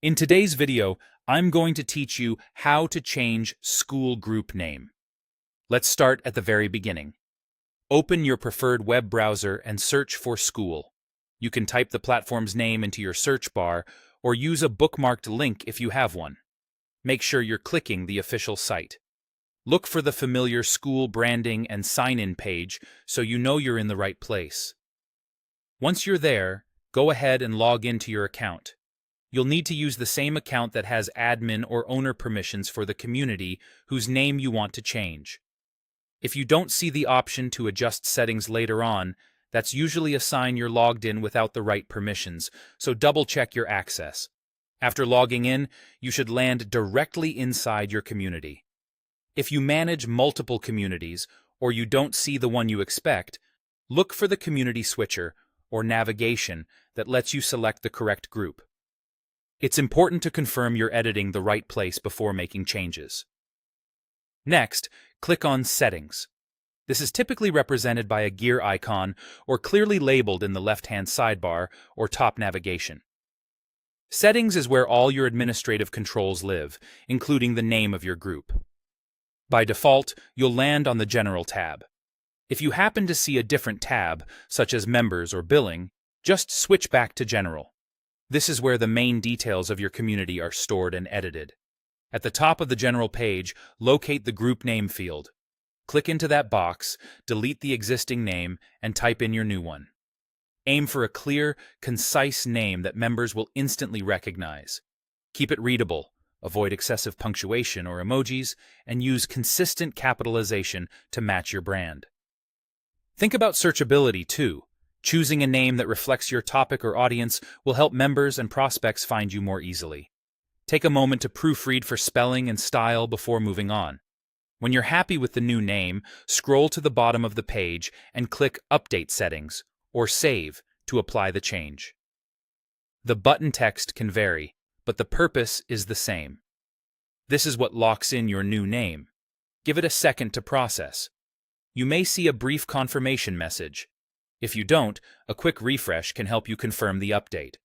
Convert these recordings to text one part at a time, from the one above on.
In today's video, I'm going to teach you how to change school group name. Let's start at the very beginning. Open your preferred web browser and search for Skool. You can type the platform's name into your search bar or use a bookmarked link if you have one. Make sure you're clicking the official site. Look for the familiar Skool branding and sign-in page so you know you're in the right place. Once you're there, go ahead and log into your account. You'll need to use the same account that has admin or owner permissions for the community whose name you want to change. If you don't see the option to adjust settings later on, that's usually a sign you're logged in without the right permissions, so double-check your access. After logging in, you should land directly inside your community. If you manage multiple communities, or you don't see the one you expect, look for the community switcher, or navigation, that lets you select the correct group. It's important to confirm you're editing the right place before making changes. Next, click on Settings. This is typically represented by a gear icon or clearly labeled in the left-hand sidebar or top navigation. Settings is where all your administrative controls live, including the name of your group. By default, you'll land on the General tab. If you happen to see a different tab, such as Members or Billing, just switch back to General. This is where the main details of your community are stored and edited. At the top of the General page, locate the Group Name field. Click into that box, delete the existing name, and type in your new one. Aim for a clear, concise name that members will instantly recognize. Keep it readable, avoid excessive punctuation or emojis, and use consistent capitalization to match your brand. Think about searchability, too. Choosing a name that reflects your topic or audience will help members and prospects find you more easily. Take a moment to proofread for spelling and style before moving on. When you're happy with the new name, scroll to the bottom of the page and click Update Settings or Save to apply the change. The button text can vary, but the purpose is the same. This is what locks in your new name. Give it a second to process. You may see a brief confirmation message. If you don't, a quick refresh can help you confirm the update.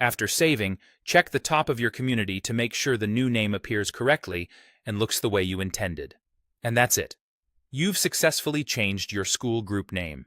After saving, check the top of your community to make sure the new name appears correctly and looks the way you intended. And that's it. You've successfully changed your school group name.